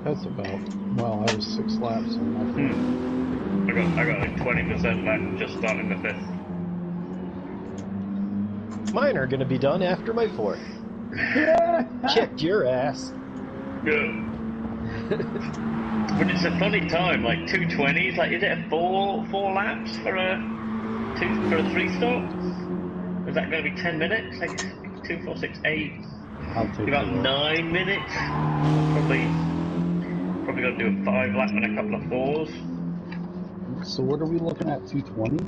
That's about, well, I was 6 laps on my phone. I got like 20% left, just starting the 5th. Mine are gonna be done after my 4th. Kicked your ass. Yeah. But it's a funny time, like 2:20. Like, is it a four laps for a 3 stop? Is that going to be 10 minutes? Like 2, 4, 6, 8. I'll take About it. 9 minutes. Probably got to do a 5 lap and a couple of 4s. So what are we looking at? 220?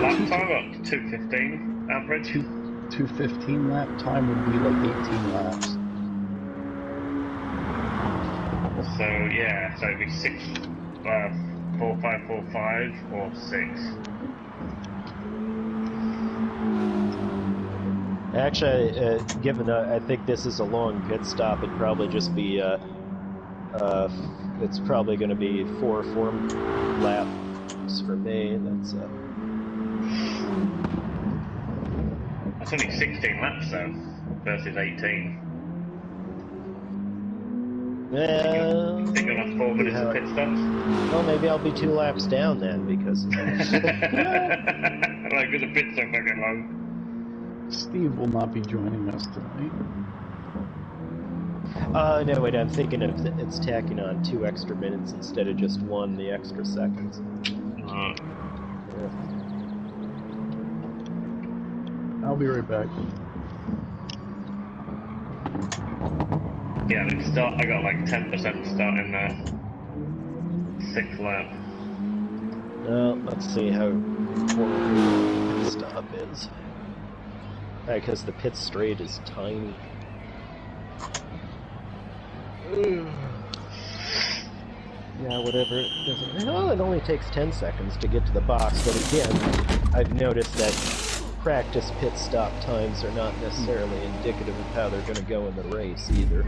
Lap time up to 2:15 average. 215 lap time would be like 18 laps. So yeah, so it'd be 6, 4, 5, 4, 5, or 6. Actually, given I think this is a long pit stop, it'd probably just be it's probably going to be 4 laps for me. That's only 16 laps though, versus 18. Well, Think you'll have 4 minutes of pit stops? Well, maybe I'll be 2 laps down then, because... Like, because the pit's so fucking long. Steve will not be joining us tonight. No, wait, I'm thinking of it's tacking on 2 extra minutes instead of just 1, the extra seconds. Yeah. I'll be right back. Yeah, I got like 10% starting the 6th lap. Well, let's see how important the pit stop is. Because the pit straight is tiny. Yeah, whatever. Well, it only takes 10 seconds to get to the box, but again, I've noticed that practice pit stop times are not necessarily indicative of how they're going to go in the race either.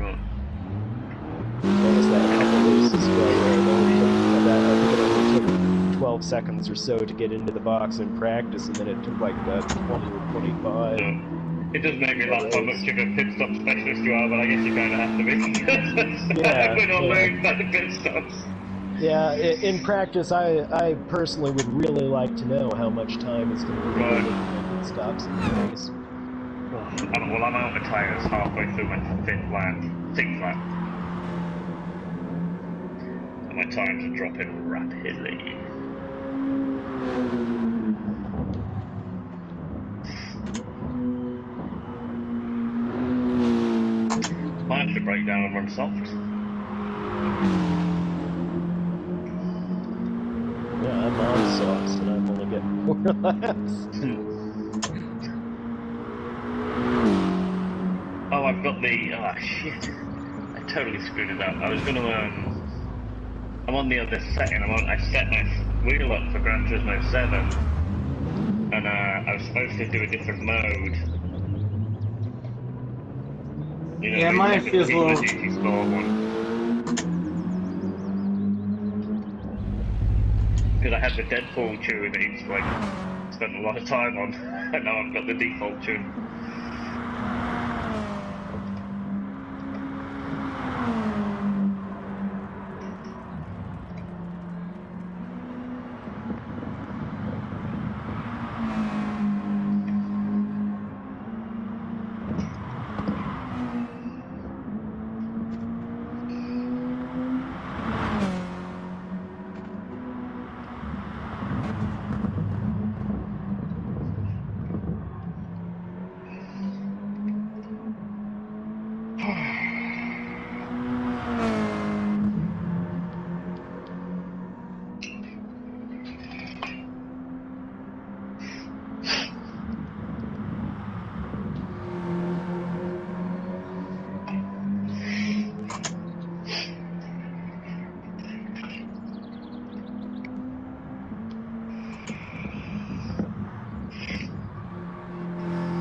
Noticed that a couple races ago where I think it only took 12 seconds or so to get into the box in practice, and then it took like 20 or 25. Yeah. It does make me laugh how much of a pit stop specialist you are, but I guess you kind of have to be. Win or lose by the pit stops. Yeah, in practice, I personally would really like to know how much time is going to be in pit stops in the race. Well, I'm out of tyres halfway through my 6th lap. And my times are dropping rapidly. Might have to break down and run soft. Yeah, I'm on softs and I'm only getting 4 laps. Oh, I've got the... Oh, shit. I totally screwed it up. I was going to... I'm on the other setting. I set my wheel up for Gran Turismo 7. And I was supposed to do a different mode. You know, yeah, mine feels a little... GT Sport one. Because I had the Deadpool tune that he's like spent a lot of time on, and now I've got the default tune.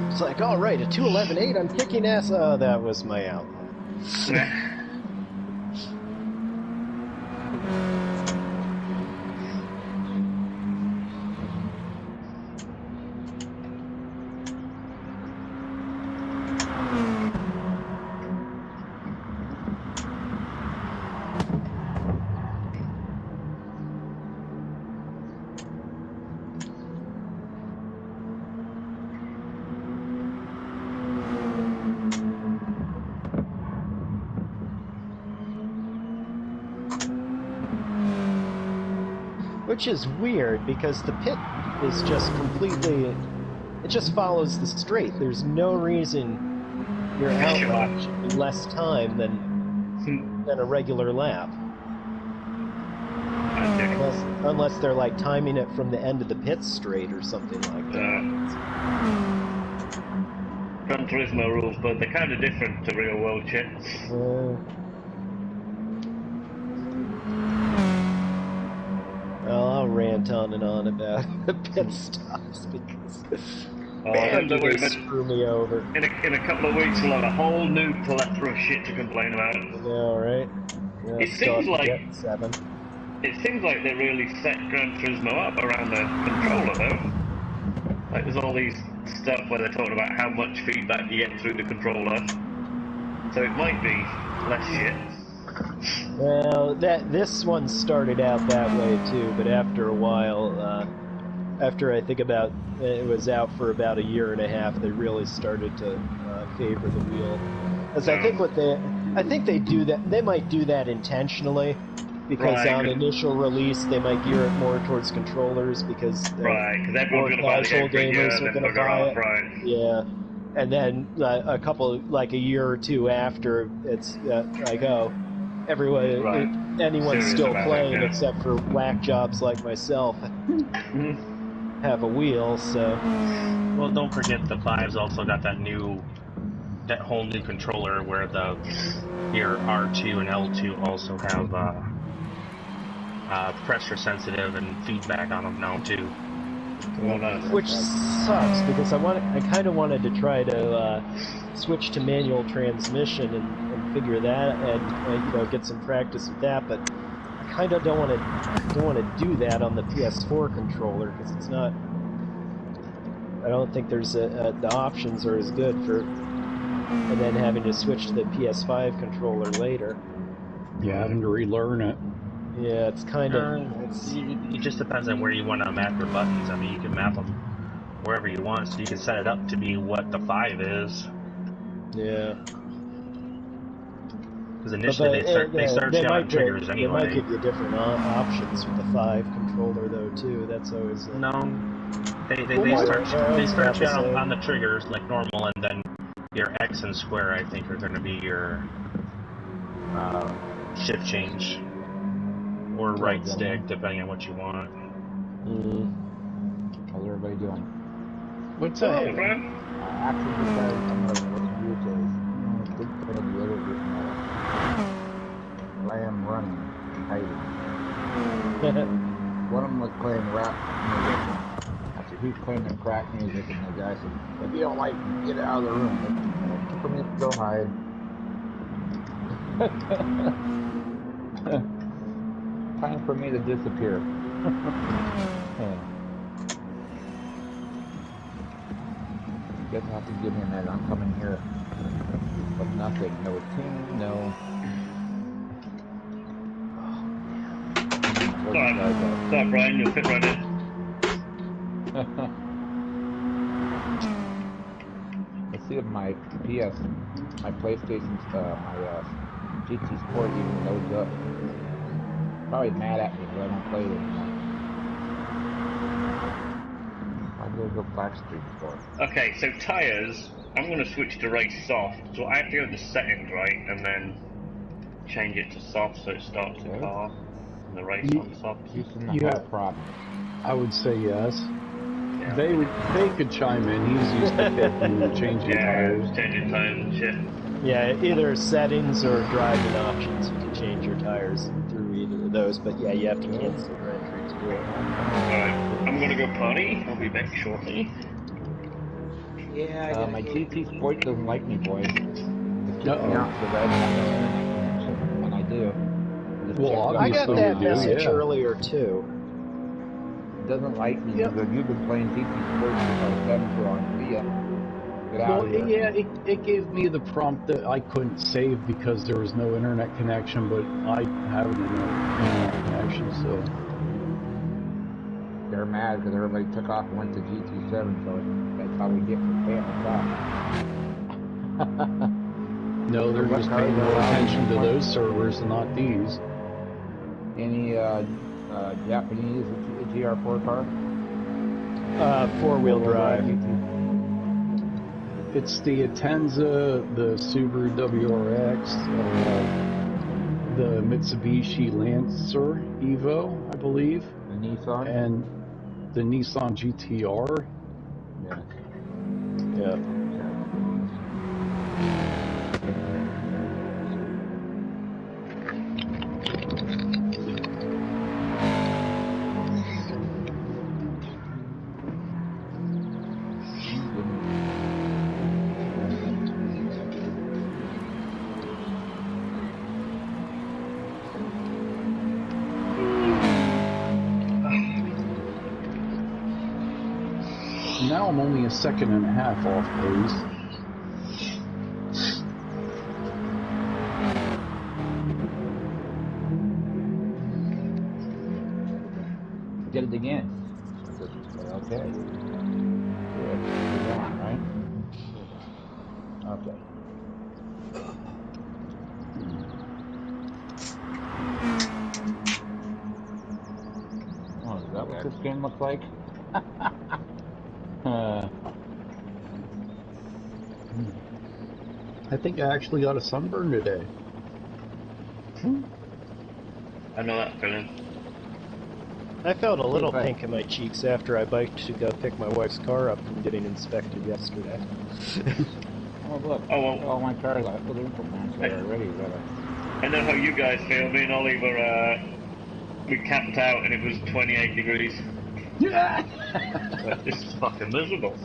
It's like, alright, at 2:11.8, I'm kicking ass. Oh, that was my outline. Which is weird, because the pit is just completely... It just follows the straight. There's no reason your outlet should be less time than a regular lap. Unless they're like timing it from the end of the pit straight or something like that. Gran Turismo rules, but they're kind of different to real world shit. Well, I'll rant on and on about the pit stops because man, do they screw me over. In a couple of weeks, we'll have a whole new plethora of shit to complain about. I know, right? Yeah, It seems like 7. It seems like they really set Gran Turismo up around the controller, though. Like, there's all these stuff where they're talking about how much feedback you get through the controller. So it might be less shit. Well, this one started out that way too, but after a while, after I think about it was out for about a year and a half, they really started to favor the wheel. As I think they do that. They might do that intentionally, because on initial release they might gear it more towards controllers because everyone's more gonna buy the casual game for a year gamers and are then going to bugger buy off, it. right? Yeah, and then a couple, like a year or two after, it's like, oh, everyone, anyone's Serious still about playing it, yeah. except for whack jobs like myself have a wheel. So, well, don't forget the 5's also got that whole new controller where your R2 and L2 also have pressure sensitive and feedback on them now too. which sucks because I kind of wanted to try to switch to manual transmission and figure that and get some practice with that, but I kind of don't want to do that on the PS4 controller because it's not. I don't think there's the options are as good for, and then having to switch to the PS5 controller later. Yeah, having to relearn it. Yeah, it's kind of. It just depends on where you want to map your buttons. I mean, you can map them wherever you want, so you can set it up to be what the 5 is. Yeah. Because initially they start you on triggers anyway. They might give you different options with the 5 controller though too. That's always no. They start you on the triggers like normal, and then your X and square I think are going to be your shift change. Or right stick, depending on what you want. How's everybody doing? What's up? Hey, Brian. Actually, because I'm going to you to big fan of the other lamb running and hiding. One of them was playing rap music. I said, who's playing the crack music? And the guy said, if you don't like it, get out of the room. For me to go hide. Time for me to disappear. You guys have to give me a minute. I'm coming here with nothing. No team, no. Sorry, Brian, you'll fit right in. Let's see if my PlayStation, my GT Sport even loads up. Probably mad at me because I don't play it anymore. I'll go Black Street for it. Okay, so tires, I'm going to switch to race soft. So I have to go to the settings, right, and then change it to soft so it starts the car and the race on soft. Houston, I have a problem. I would say yes. Yeah. They could chime in. He's used to picking and changing tires. Changing tires and shit. Yeah, either settings or driving options. You can change your tires through either of those, but yeah, you have to cancel your entry to do it. Alright, I'm gonna go potty. I'll be back shortly. Yeah, my GT Sport doesn't like me, boys. It keeps me Uh-oh. out because I don't have no internet connection. When I do, Well, I got obviously that you do, message yeah. earlier too. it doesn't like me because you've been playing GT Sport since I was 7 for on Via. Get out Well, of here. yeah, it gave me the prompt that I couldn't save because there was no internet connection, but I have an internet connection, so... They're mad because everybody took off and went to GT7, so that's how we get for paying us off. No, they're just paying no attention to those servers and not these. Any Japanese GR4 car? Four-wheel drive. It's the Atensa, the Subaru WRX, the Mitsubishi Lancer Evo, I believe, The Nissan? and the Nissan GTR. Yeah. Yeah. Now I'm only a second and a half off pace. Did it again. Okay. Good. We're on, right? Okay. Oh, is that what this game looks like? I think I actually got a sunburn today. I know that feeling. I felt a little Right. pink in my cheeks after I biked to go pick my wife's car up from getting inspected yesterday. Oh, look. Oh, well. All my cars, I put in for plants there already. I know how you guys feel. Me and Ollie were, we camped out and it was 28 degrees. Yeah. This is fucking miserable.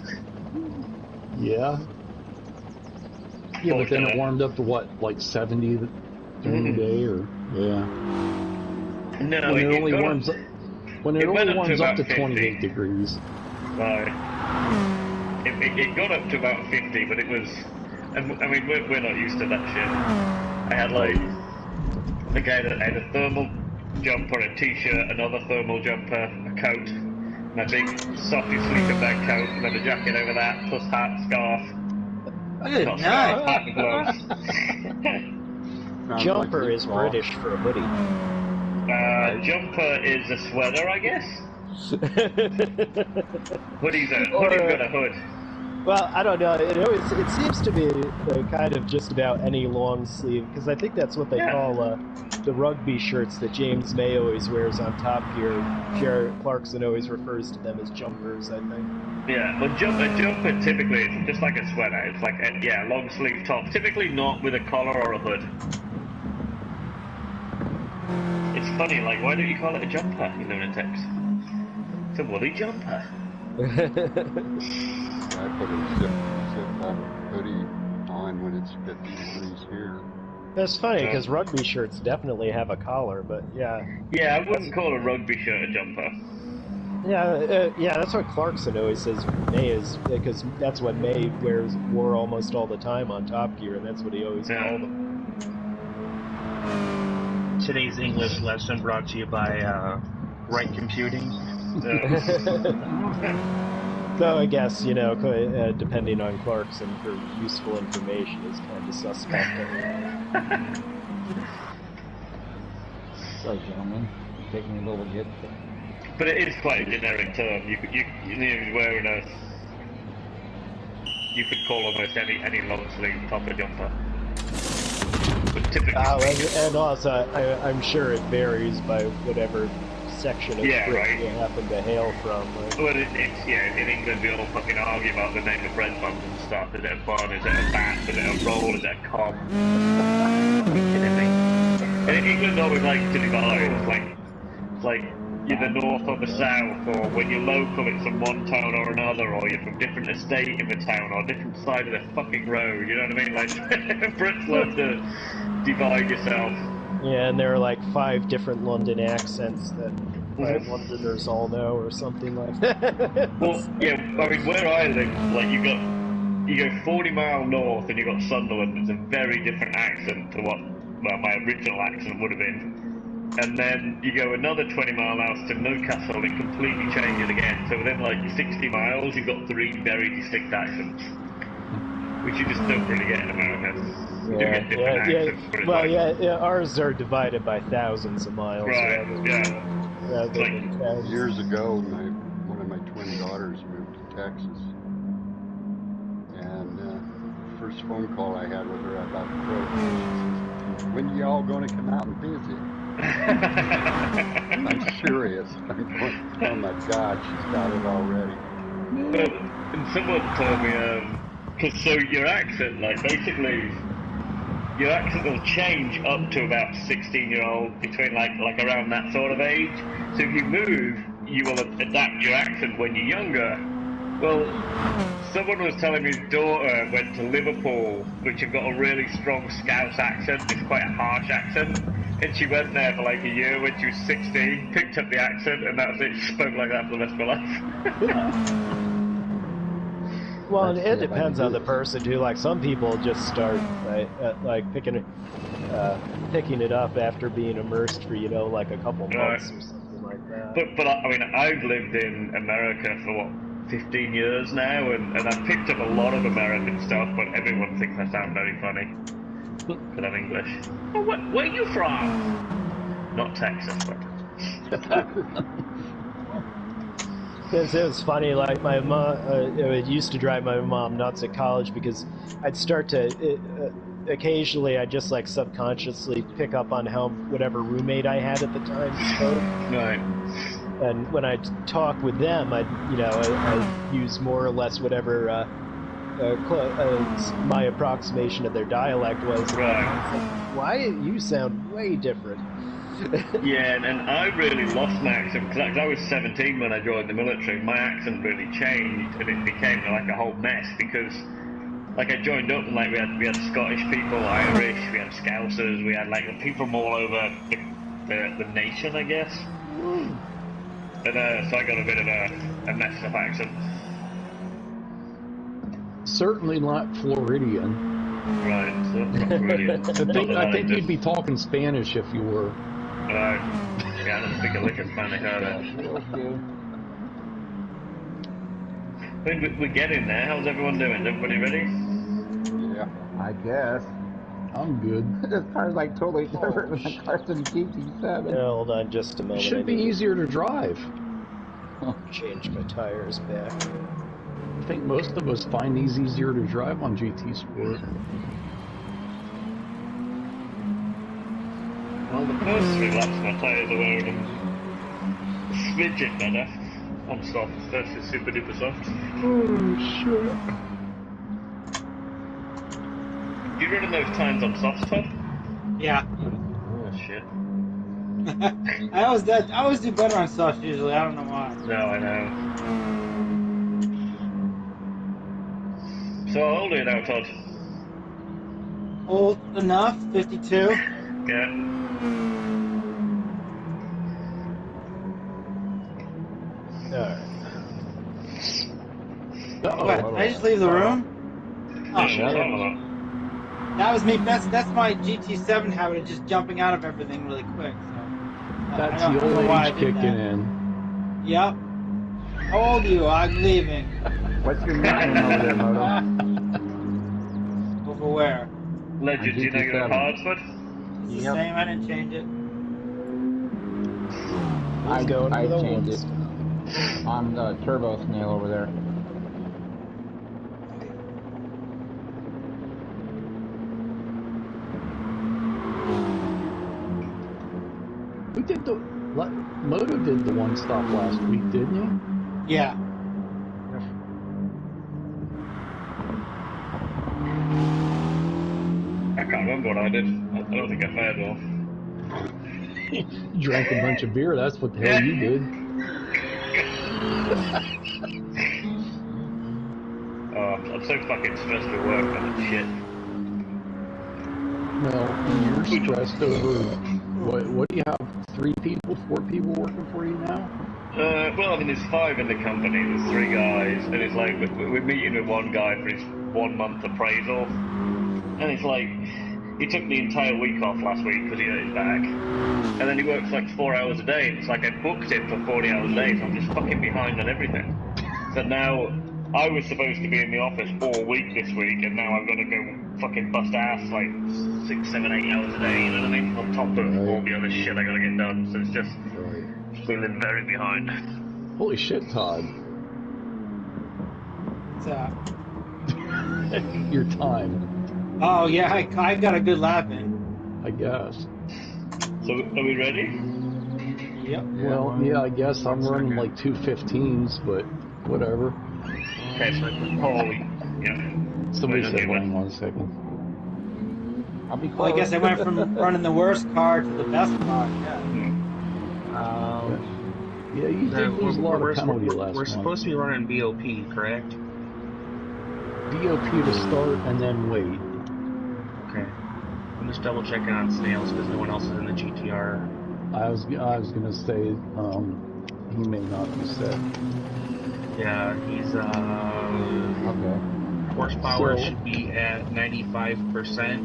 Yeah. Yeah, but then it warmed up to what, like 70 during the day, or yeah. No, When it only got warms up, up, when it went only up to warms up about to 28 degrees. Right. It got up to about 50, but it was. I mean, we're not used to that shit. I had like. I think I had a thermal jumper, a t-shirt, another thermal jumper, a coat, my big softy sleeping bag coat, and then a jacket over that, plus hat, scarf. Good Not night. scarf, hat and gloves. Jumper is British for a hoodie. Jumper is a sweater, I guess. Hoodie's got a hood. Well, I don't know. It seems to be kind of just about any long sleeve, because I think that's what they call the rugby shirts that James May always wears on Top Gear. Jared Clarkson always refers to them as jumpers, I think. Yeah, well, a jumper typically it's just like a sweater. It's like a long sleeve top. Typically not with a collar or a hood. It's funny, like, why don't you call it a jumper, you lunatics? It's a woolly jumper. I put a zip hoodie on when it's 50 degrees here. That's funny, because rugby shirts definitely have a collar, but yeah. Yeah, I wouldn't call a rugby shirt a jumper. Yeah, that's what Clarkson always says May is, because that's what May wore almost all the time on Top Gear, and that's what he always called them. Today's English lesson brought to you by Right Computing. Though I guess, depending on Clarkson for useful information is kind of suspect. Sorry, gentlemen. It's taking me a little bit. But it is quite a generic term. You wearing you could call almost any long sleeve top a jumper. But typically and also, I'm sure it varies by whatever section of Britain you happen to hail from. Right? Well, in England we all fucking argue about the name of bread buns and stuff. Is it a bun? Is it a bat? Is it a roll? Is it a cob? Are you kidding me? And in England always like to divide. It's like you're the north or the south, or when you're local it's from one town or another, or you're from different estate in the town, or different side of the fucking road, you know what I mean? Like, Brits love to divide yourself. Yeah, and there are like 5 different London accents that Londoners all know, or something like that. Well, yeah, I mean, where I live, like, you go 40 mile north and you got Sunderland. It's a very different accent to what, my original accent would have been. And then you go another 20 mile south to Newcastle, and it completely changes again. So within like 60 miles, you've got 3 very distinct accents. which you just don't really get in America. You do get different accents, but it's Well, like, ours are divided by thousands of miles. right, Rather Like, than tens. Years ago, one of my twin daughters moved to Texas. And the first phone call I had with her, I about broke. She says, "When y'all gonna come out and visit?" I'm serious. I'm going, oh my God, she's got it already. Well, and someone told me, cause so your accent, like basically, your accent will change up to about 16-year-old, between like around that sort of age. So if you move, you will adapt your accent when you're younger. Well, someone was telling me his daughter went to Liverpool, which have got a really strong Scouse accent. It's quite a harsh accent. And she went there for like a year when she was 16, picked up the accent, and that's it. She spoke like that for the rest of her life. Well, Let's it see if I depends can on do the it. person too. Like some people just start like picking it up after being immersed for like a couple months or something like that. But I mean, I've lived in America for what, 15 years now, and I've picked up a lot of American stuff, but everyone thinks I sound very funny because I'm English. Oh, where are you from? Not Texas, but. Because it was funny, like my mom, it used to drive my mom nuts at college because I'd start to, occasionally I'd just like subconsciously pick up on how whatever roommate I had at the time spoke. Right. And when I'd talk with them, I'd use more or less whatever my approximation of their dialect was. Right. Why you sound way different? Yeah, and I really lost my accent because I was 17 when I joined the military. My accent really changed, and it became like a whole mess because, like, I joined up and like we had Scottish people, Irish, we had Scousers, we had like people from all over the nation, I guess. And so I got a bit of a messed up accent. Certainly not Floridian. Right, so that's not brilliant. I think you'd be talking Spanish if you were. Right. Yeah, I don't speak a lick of Spanish either. Okay. I mean, we're getting there. How's everyone doing? Is everybody ready? Yeah. I guess. I'm good. This car's like totally different than the Carson GT7. Hold on just a It moment. should be easier to drive. Change my tires back. I think most of us find these easier to drive on GT Sport. Well, the first 3 laps my tyres are wearing them a smidgen better on soft versus super duper soft. Oh, shit. Do you run those times on soft top? Yeah. Oh shit. I always do better on soft usually. I don't know why. No, I know. So how old are you now, Todd? Old enough, 52. Yeah. Alright. What? Did I just leave the room? Oh, Yeah, shit. well, That was me. That's my GT7 habit of just jumping out of everything really quick. So That's I don't the old know why I age did kicking that. in. Yep. How old are you? I'm leaving. What's your nickname over there, Moto? Over where? Legend, do you know your GT7. cards, bud? It's the Yep. same. I didn't change it. Who's going I for the changed ones? it. I'm the Turbo Snail over there. We did Moto did the one stop last week, didn't you? Yeah. I can't remember what I did. I don't think I fared well. Drank a bunch of beer, that's what the hell you did. Oh, I'm so fucking stressed at work on that shit. Well, you're stressed over, what do you have, 3 people, 4 people working for you now? Well, I mean, there's 5 in the company, there's 3 guys, and it's like, we're meeting with one guy for his 1-month appraisal, and it's like, he took the entire week off last week because he hurt his back, and then he works like 4 hours a day, and it's like I booked him for 40 hours a day, so I'm just fucking behind on everything. So now, I was supposed to be in the office all week this week, and now I've got to go fucking bust ass like 6, 7, 8 hours a day, you know what I mean? On top of all the other shit I gotta get done, so it's just feeling very behind. Holy shit, Todd. What's that? Your time, Oh yeah, I got a good lap in. I guess. So, are we ready? Yep. Well, yeah, I guess I'm running like 2:15s, but whatever. Okay, so holy, yeah. Somebody Wait, said, okay, hang on a second. I'll be close. Well, I guess I went from running the worst car to the best car. Yeah. Yeah, you did lose a lot of penalty last We're month. supposed to be running BOP, correct? DOP to start and then wait. Okay. I'm just double checking on Snails because no one else is in the GTR. I was gonna say, he may not be set. Yeah, he's Okay. horsepower So- should be at 95%,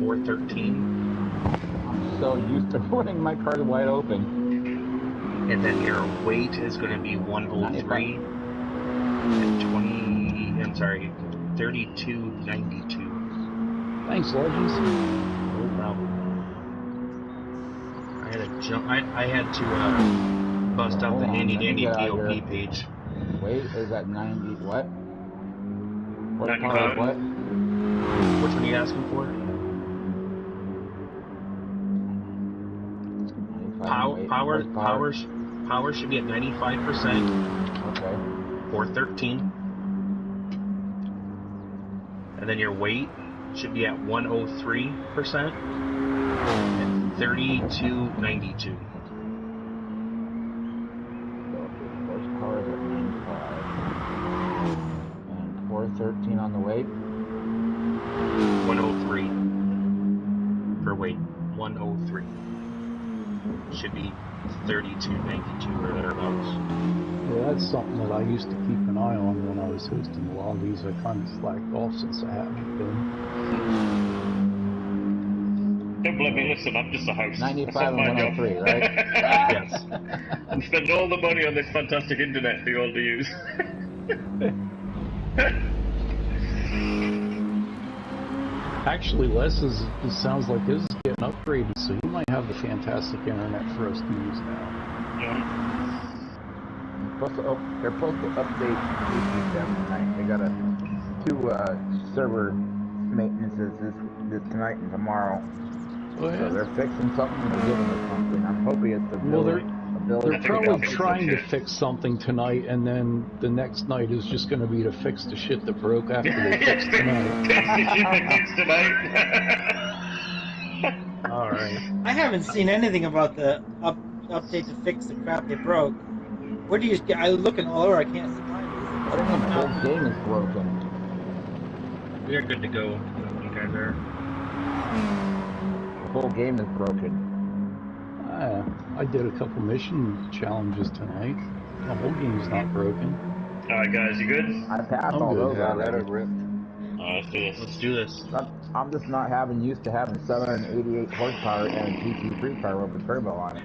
413, I'm so used to running my car wide open. and then your weight is going to be 103 and 3292. Thanks, Legends. No problem. I had to jump. I had to bust out the Hold on, handy let me dandy get out POP here. page. Weight is at 90. What? What 95. power? What? Which one are you asking for? 95 weight, Power should be at 95%, Okay. 413. And then your weight should be at 103% and 3292. Horsepower is at 95. And 413 on the weight. 103 for weight. 103 should be 3292 or thereabouts. Yeah, that's something that I used to keep an eye on when I was hosting the lobbies. I kind of slacked off since I haven't been. Don't blame me, listen, I'm just a host. 95 That's and my job. 103, right? Yes. I'm spending all the money on this fantastic internet for you all to use. Actually, Les it sounds like his is getting upgraded, so he might have the fantastic internet for us to use now. Yeah. They're supposed to update JCMRL tonight. They got two server maintenances this tonight and tomorrow. Oh, So yeah. they're fixing something and giving us something. I'm hoping it's the Well, ability. They're probably fix trying the to shit. fix something tonight, and then the next night is just going to be to fix the shit that broke after they fixed tonight. All right. I haven't seen anything about the update to fix the crap they broke. Where do you? I'm looking all over. I can't find I don't know, the whole game is broken. We are good to go. You guys are. The whole game is broken. I did a couple mission challenges tonight. The whole game's not broken. Alright guys, you good? I passed I'm all good. those Yeah, let already. it rip. Alright, let's do this. Let's do this. I'm just not used to having 788 horsepower and a GT3 car with a turbo on it.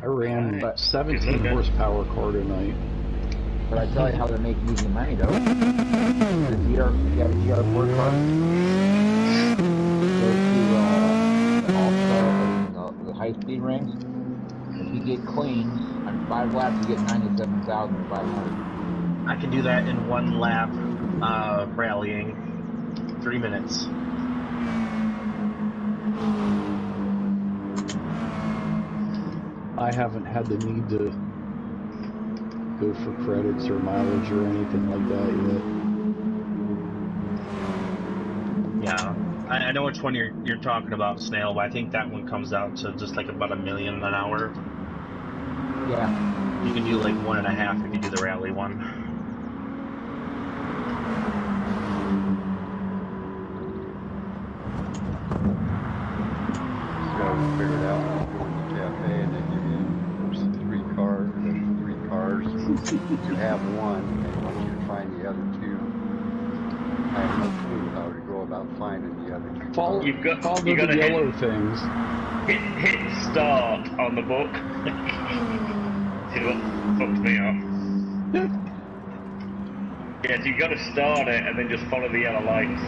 I ran But- 17 horsepower car tonight. But I tell you how they're making easy money though. The GR, you have a GR4 car. Go to the high-speed rings. If you get clean, on 5 laps you get 97,500. I can do that in 1 lap, rallying, 3 minutes. I haven't had the need to go for credits or mileage or anything like that yet. Yeah, I know which one you're talking about, Snail, but I think that one comes out to just like about $1 million an hour. Yeah. You can do like 1.5 if you do the rally one. So I figured out when you go to the cafe and they give you three cars. You have one, and they want you to find the other two. I have no clue how to go about finding the other two Follow, You've got follow you got the to yellow things. hit start on the book. See what fucked me up? Yeah, so you got to start it and then just follow the yellow lights.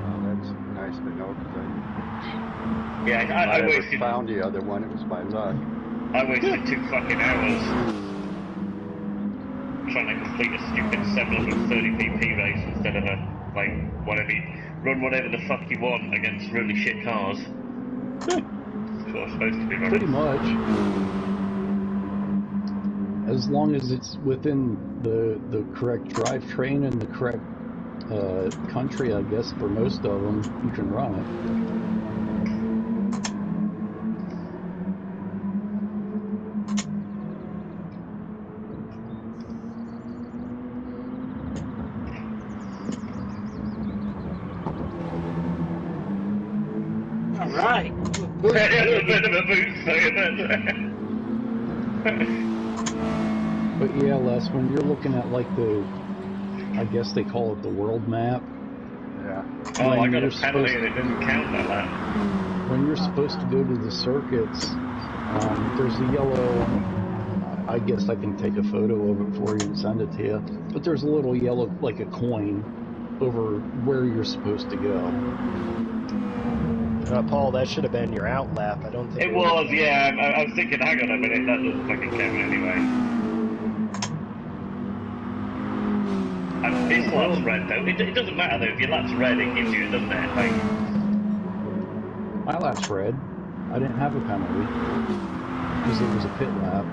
Well, that's nice to know because Yeah, I I never wasted found the other one. It was by luck. I wasted 2 fucking hours trying to complete a stupid 730pp race instead of a run whatever the fuck you want against really shit cars. That's what I'm supposed to be running. Pretty much. As long as it's within the correct drivetrain and the correct country, I guess, for most of them, you can run it. All right. A bit of a boot But yeah, Les, when you're looking at like I guess they call it the world map. Yeah. Oh, I when got a you're penalty supposed- and it didn't count that lap. When you're supposed to go to the circuits, there's a yellow, I guess I can take a photo of it for you and send it to you, but there's a little yellow, like a coin, over where you're supposed to go. Paul, that should have been your out lap. I don't think It was, yeah. I was thinking, hang on a minute, that doesn't fucking count anyway. And this lap's red though. It doesn't matter though. If your lap's red, it gives you it, doesn't it? Like, My lap's red. I didn't have a penalty because it was a pit lap.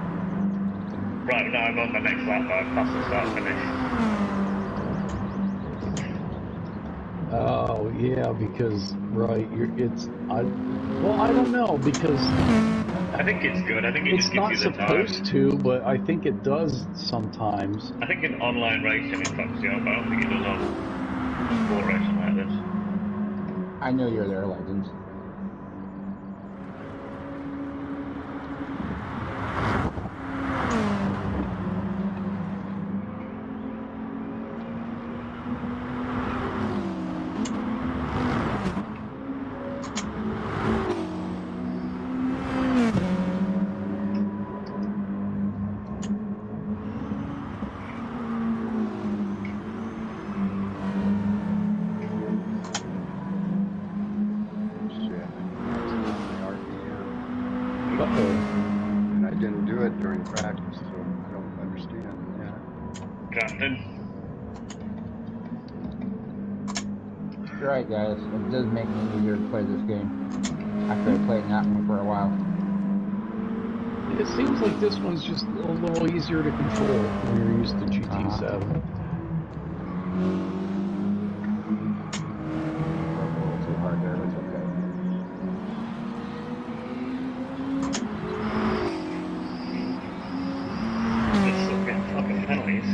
right now I'm on my next lap, but I've passed the start finish. Oh yeah, because I don't know because I think it's good. I think it it's just not gives you the time. supposed to, but I think it does sometimes. I think in online racing it fucks you up. I don't think it does on sport racing like this. I know you're there, Legends. Shit. The RPM. Uh-oh. And I didn't do it during practice, so I don't understand that. Drafting. You're right, guys. It does make me easier to play this game. After I played that one for a while. It seems like this one's just a little easier to control when you're used to GT7. Broke a little too hard there, but it's okay. Just still getting fucking penalties.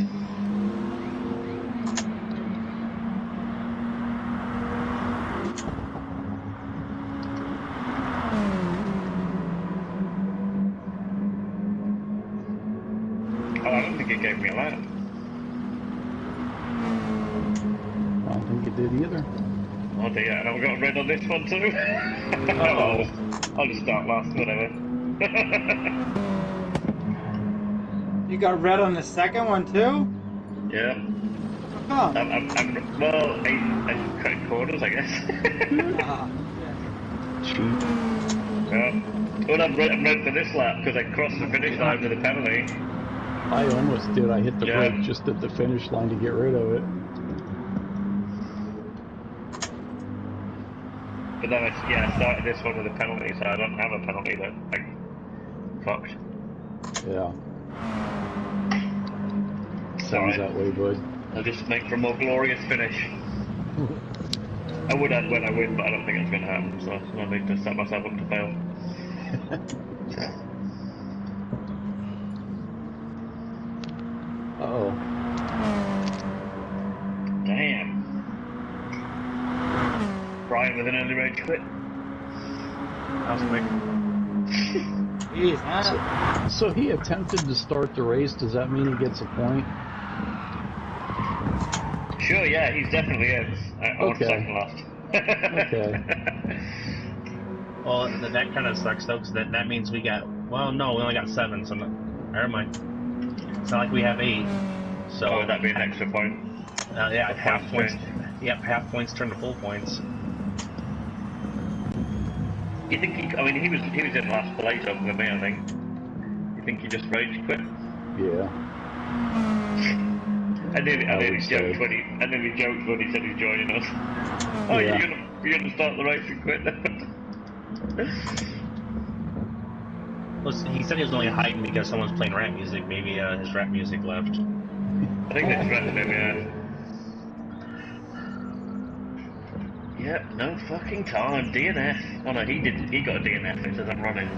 Oh, I don't think it gave me a lap. I don't think it did either. Oh dear, and I've got red on this one too. I'll just start last, whatever. You got red on the second one too? Yeah. Huh. Well, I'm cutting corners, I guess. Cheap. Yeah. Well, I'm red for this lap because I crossed the finish line with a penalty. I almost did. I hit the Yeah. brake just at the finish line to get rid of it. But then I started this one with a penalty, so I don't have a penalty that I fucked. Yeah. Sounds Alright. that way, bud. I'll just make for a more glorious finish. I would add when I win, but I don't think it's going to happen, so I need to set myself up to fail. Uh-oh. Damn. Brian with an early rage quit. That was quick. Jeez, man. So he attempted to start the race. Does that mean he gets a point? sure, yeah, he's definitely in. I want Okay. second last. Okay. Well, that kind of sucks though, because that means we got. Well, no, we only got 7, so never mind. It's not like we have 8. So Oh, would that be an extra point? yeah, A half point points. change. Yep, half points turn to full points. You think he? I mean, he was in last place over me, I think. You think he just rage quit? Yeah. I nearly would joked say. when he said he's joining us. Oh, Yeah. you're gonna start the race and quit? Well, he said he was only hiding because someone's playing rap music. Maybe his rap music left. I think they threatened him, yeah. Yep, no fucking time. DNF. Oh no, he got a DNF. It says I'm running.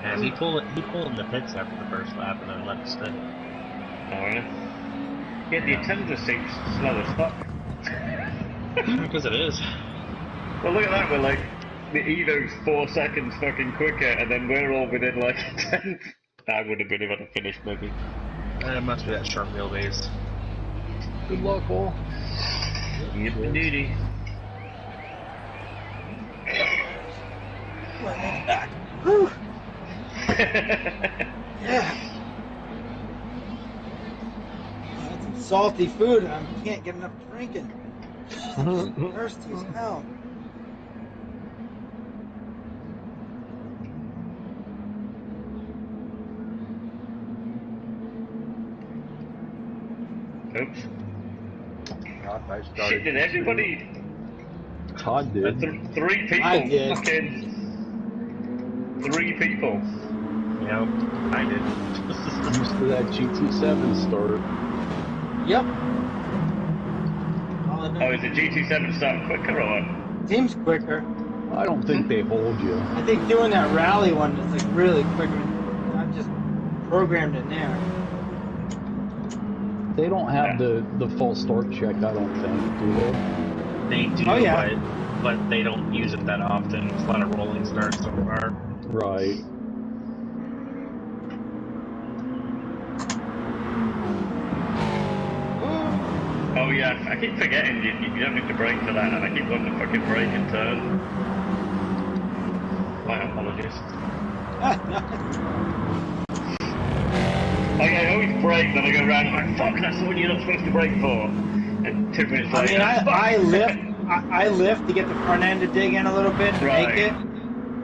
As he pulled in the pits after the first lap and then left instead. Oh really? Yeah, the Atensa seems slow as fuck. Because it is. Well, look at that. We're like the Evo's 4 seconds fucking quicker, and then we're all within like a tenth. I would have been if I'd have finished maybe. It must be that short wheelbase. Good luck, all. Yep, indeedy. Whew. Yeah. That's some salty food. I can't get enough drinking. I'm thirsty as hell. Oops. God, I Shit, started. did everybody? Todd did. 3 people. I did. Fucking 3 people. Yep, I did. Used to that GT7 start. Yep. Oh, is the GT7 start quicker or what? Seems quicker. I don't think they hold you. I think doing that rally one is like really quicker. I just programmed it there. They don't have the false start check, I don't think, do they? They do, Oh, yeah. but they don't use it that often. It's a lot of rolling starts so far. Right. Oh yeah, I keep forgetting you don't need to brake for that, and I keep wanting to fucking brake and turn. My apologies. I always brake, then I go around like, fuck, that's the one you're not supposed to brake for. And 2 minutes I later, mean, I lift to get the front end to dig in a little bit and Right. make it.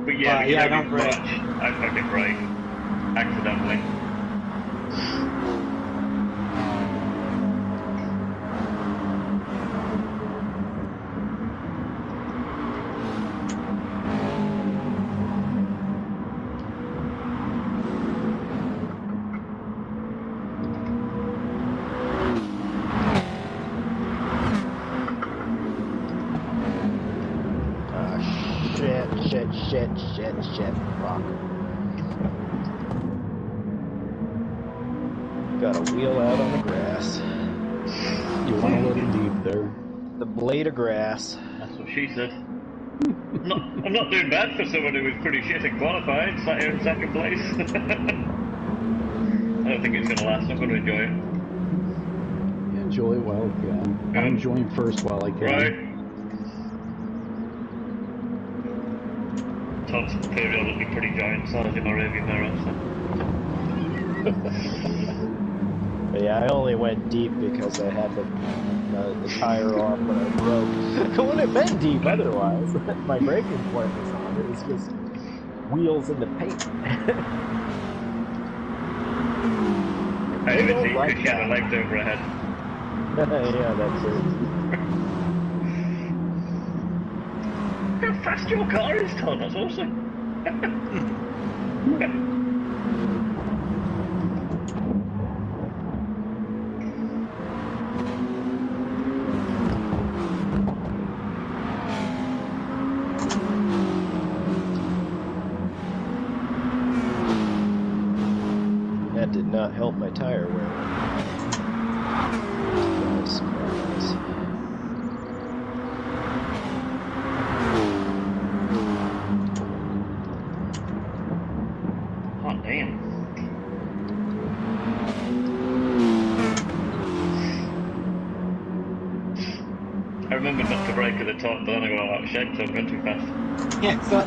But yeah, yeah, I don't don't brake. much. I fucking brake. Accidentally. Shit, fuck. Got a wheel out on the grass. You want a little deep there. The blade of grass. That's what she said. I'm not doing bad for someone who was pretty shit in qualifying, sat here in second place. I don't think it's going to last, I'm going to enjoy it. Enjoy it while you can. I'm enjoying first while I can. Right. Todd's periodically pretty giant size in my rearview mirror, so. But yeah, I only went deep because I had the tire off when I broke. It wouldn't have been deep otherwise. My braking point was on. It was just wheels in the paint. I even see because she had her legs over her head. Yeah, that's it. How fast your car is, Todd, that's awesome. That did not help my tire wear. Surprise. Can't remembered not to brake at the top, but then I got all out of shape, so I'm going too fast. Yeah, so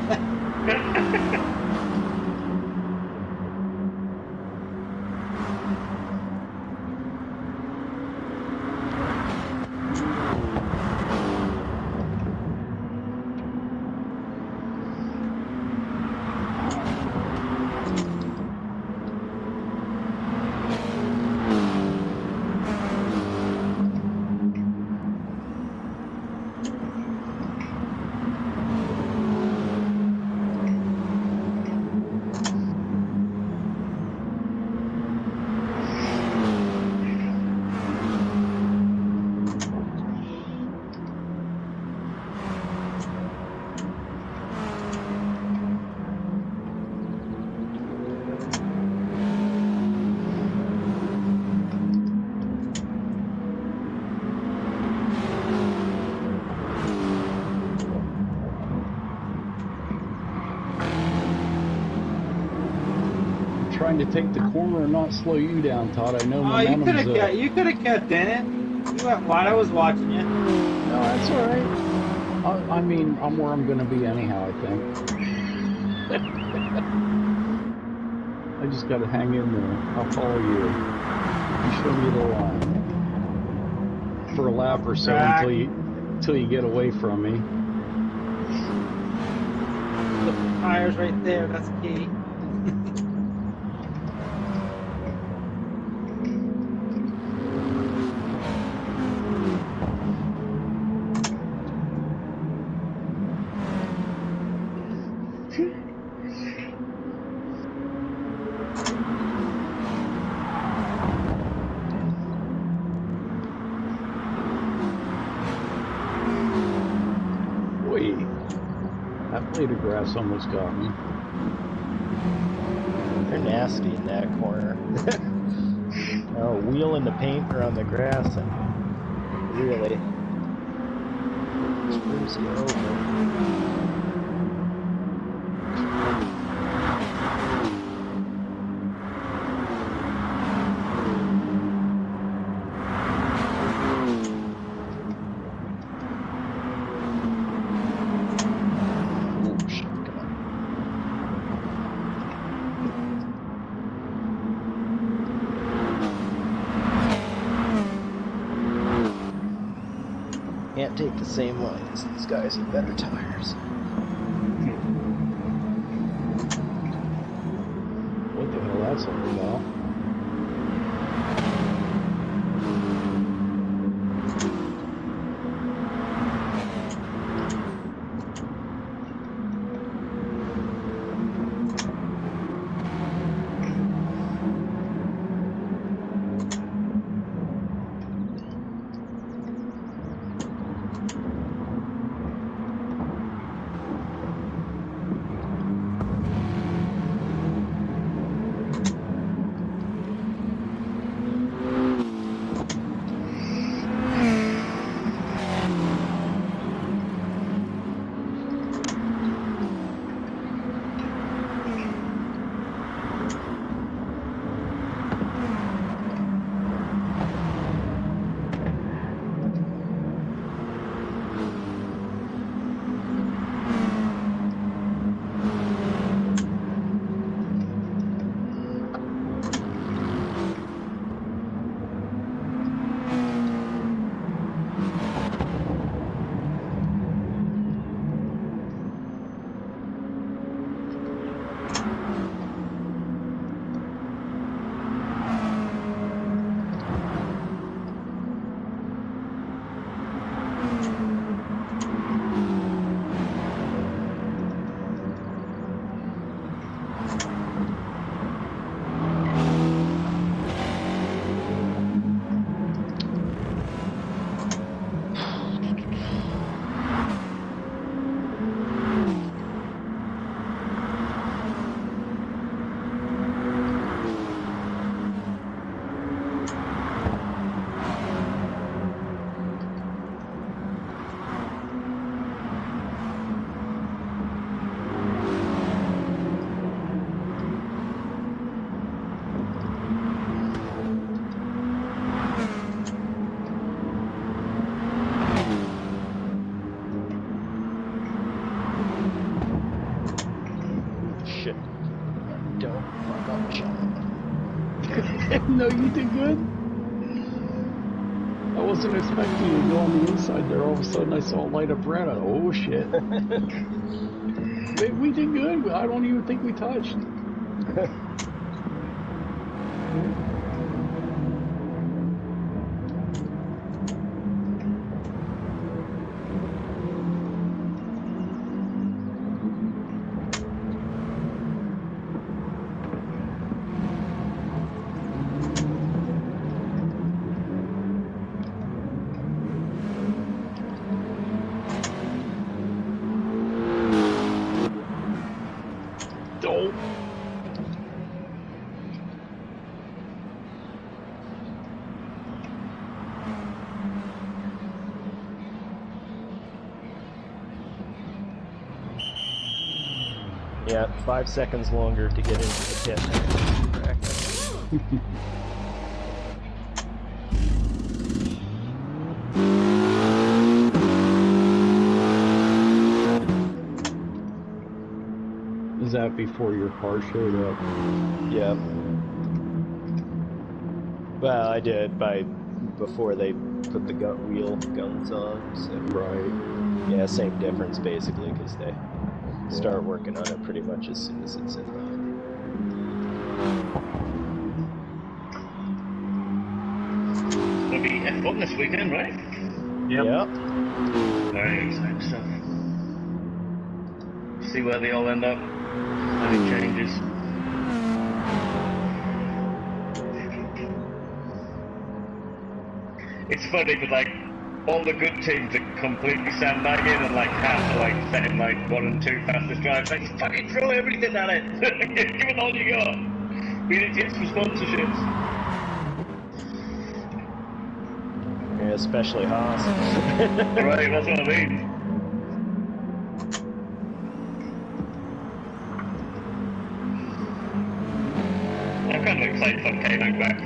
Trying to take the corner and not slow you down, Todd. I know you could momentum's have you could have kept in it. You went wide. I was watching you. No, that's all right. I mean, I'm where I'm going to be anyhow, I think. I just got to hang in there. I'll follow you. You show me the line. For a lap or so until you get away from me. Look, the tires right there. That's key. That blade of grass almost got me. They're nasty in that corner. Oh, wheeling the paint around the grass and really screws you over. Can't take the same line as these guys with better tires. What the hell that's all about? No, you did good. I wasn't expecting you to go on the inside there. All of a sudden, I saw a light up red. Oh, shit. We did good. I don't even think we touched. Oh. Yeah, 5 seconds longer to get into the pit. Is that before your car showed up? Yep. Well, I did before they put the wheel guns on, so... Right. Yeah, same difference basically, because they start working on it pretty much as soon as it's in line. It'll be F1 this weekend, right? Yep. Very exciting stuff. See where they all end up. Any changes. It's funny, but like all the good teams are completely sandbagging and like have to like setting like 1 and 2 fastest drives. Like fucking throw everything at it. Give it all you got. We need to get some sponsorships. Yeah, especially Haas. Right, that's what I mean. I'm kind of excited for K-Mag back.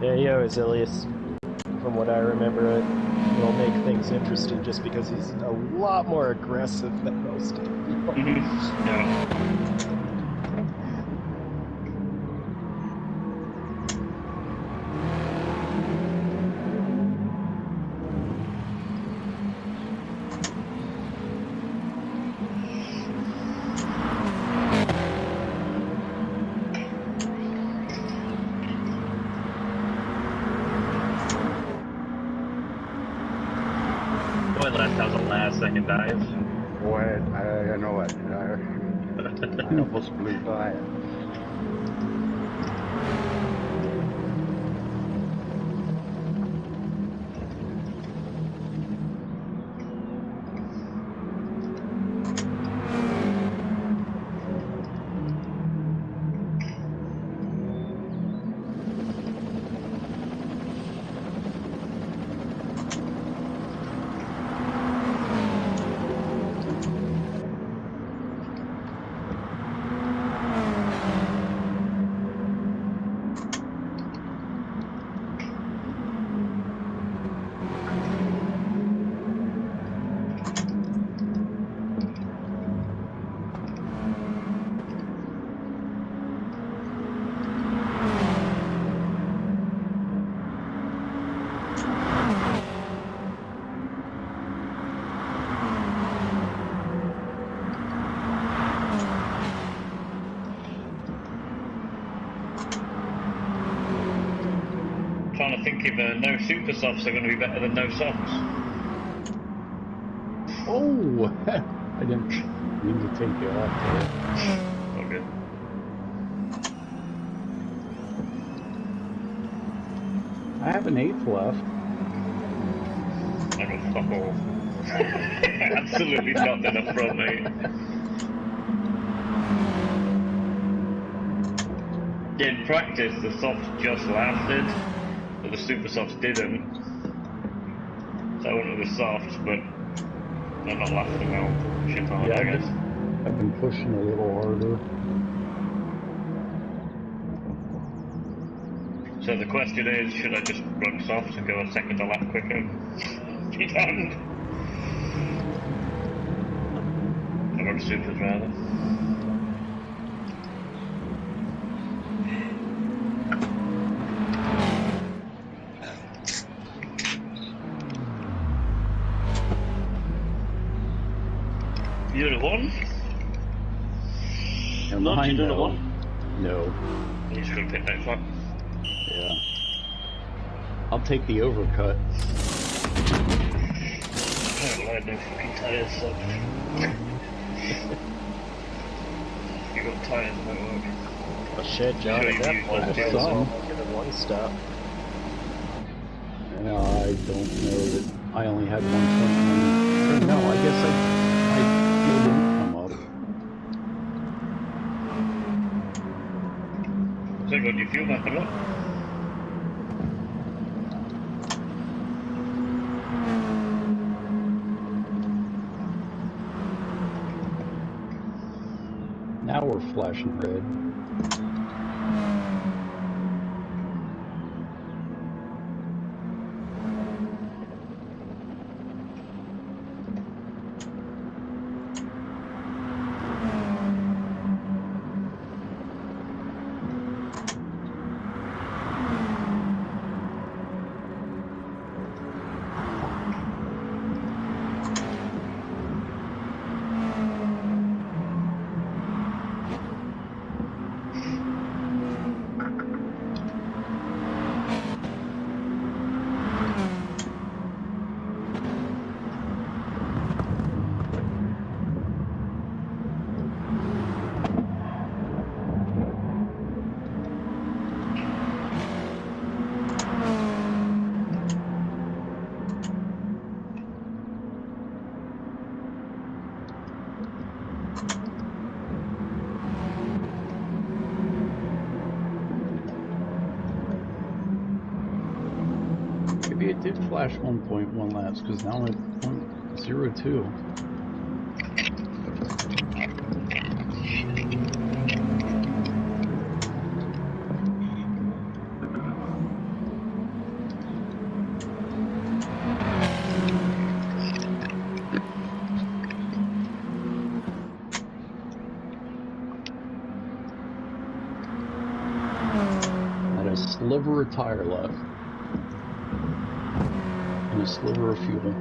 Yeah, he always, at least from what I remember, it'll make things interesting just because he's a lot more aggressive than most people. Yeah. That was a last-second dive. Boy, I know it. I almost blew by it. Trying to think if no super softs are going to be better than no softs. Oh, I didn't mean to take you off there. Okay. I have an 8th left. I got fuck all. Absolutely nothing up front, mate. In practice, the softs just lasted, but the super softs didn't. So I went with the softs, but they're not lasting well. Shit hard, Yeah, I guess. I've been pushing a little harder. So the question is, should I just run soft and go a second a lap quicker? Be damned. I run supers rather. You're a one? Am I? You're a No. one? No. You're just gonna pick next one. Yeah. I'll take the overcut. Oh, Lord, no fucking tyres, so. You got tyres, that won't work. Well, shit, John, Sure at you that use point, I those might as too. well make it a one stop. I don't know that I only had 1.9. Or no, I guess I fuel didn't come up. So good, you fuel nothing up? Now we're flashing red. Maybe it did flash 1.1 laps because now I'm at 0.02. At a sliver of tire left. And a sliver of fuel.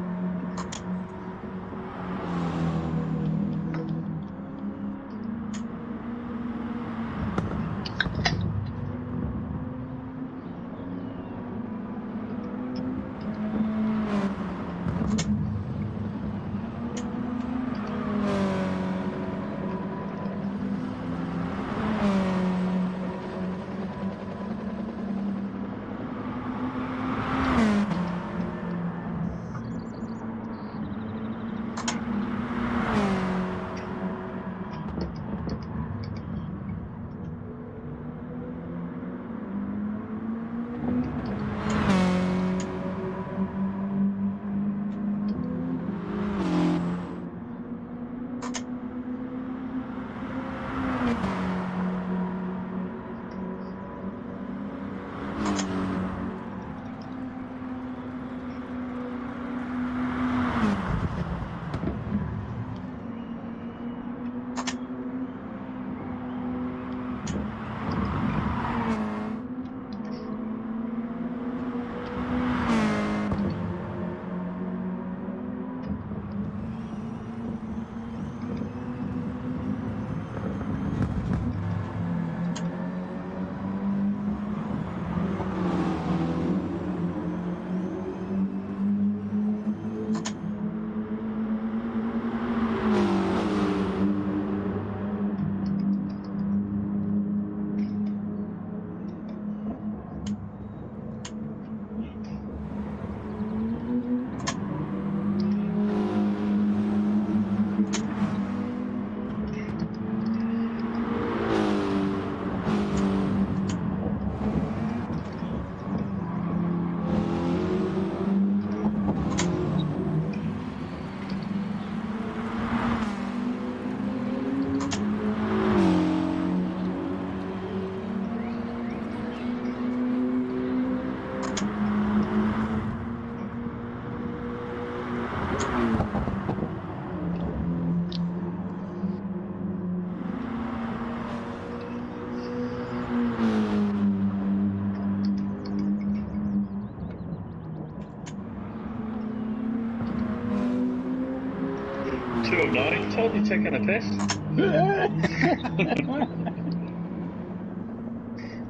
209, totally taking a piss.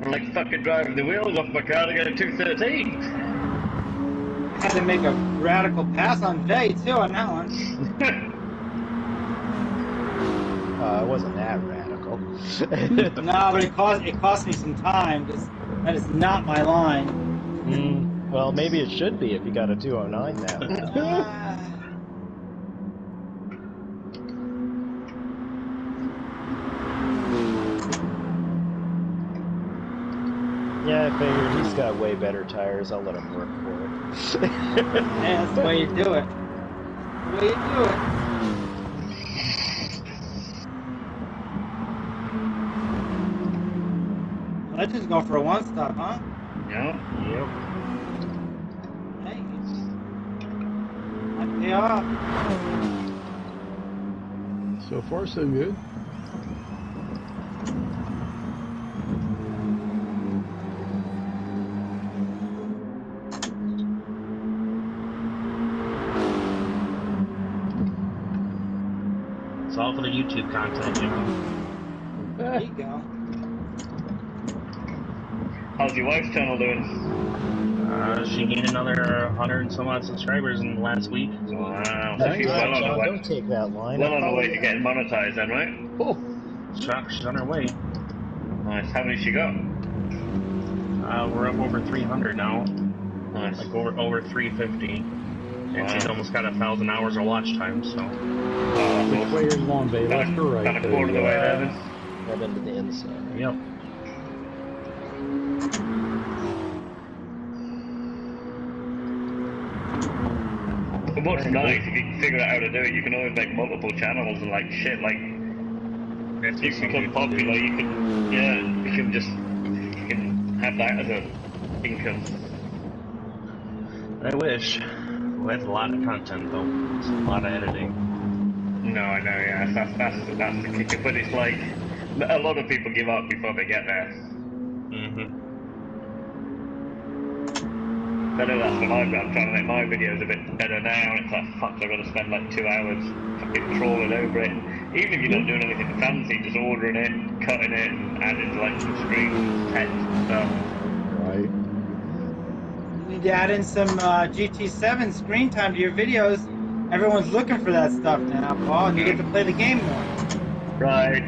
I'm like fucking driving the wheels off my car to get a 213. Had to make a radical pass on Jay too on that one. It wasn't that radical. No, but it cost me some time because that is not my line. Well, maybe it should be if you got a 209 now. Yeah, I figured he's got way better tires. I'll let him work for it. Yeah, that's the way you do it. The way you do it. Let's just go for a one-stop, huh? Yeah. Yep. Hey. Might pay off. So far, so good. It's all for the YouTube content, Jimmy. There you go. How's your wife's channel doing? She gained another 100 and some odd subscribers in the last week. Wow. So she's John, well on her way. don't take that line. Well on her way to getting monetized then, right? Oh, She's on her way. Nice. How many she got? We're up over 300 now. Nice. Like over 350. And Wow. she's almost got 1,000 hours of watch time, so. Oh, that's which awesome. way are you going, babe? Left or right? Kind of quarter of the way there then. Right into the inside. Yep. But what's nice, if you can figure out how to do it, you can always make multiple channels and like shit, like if you become popular, you can, yeah, you can have that as a income. I wish. Well, that's a lot of content, though. It's a lot of editing. No, I know, yeah, that's the kicker, but it's like, a lot of people give up before they get there. Mm-hmm. I know that's what I'm trying to make my videos a bit better now, and it's like, fuck, I've got to spend like 2 hours fucking crawling over it. Even if you're not doing anything fancy, just ordering it, cutting it, and adding like some screens, text, and stuff. Right. You need to add in some GT7 screen time to your videos. Everyone's looking for that stuff now, Paul, and you get to play the game more. Right.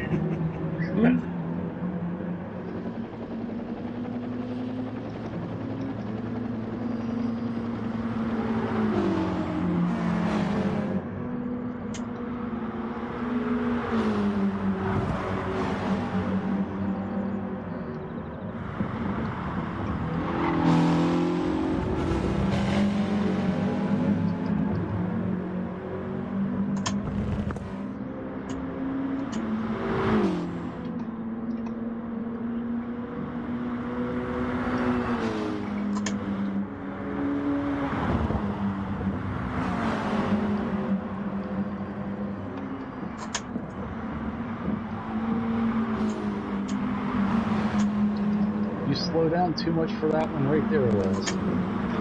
You slow down too much for that one right there, Les.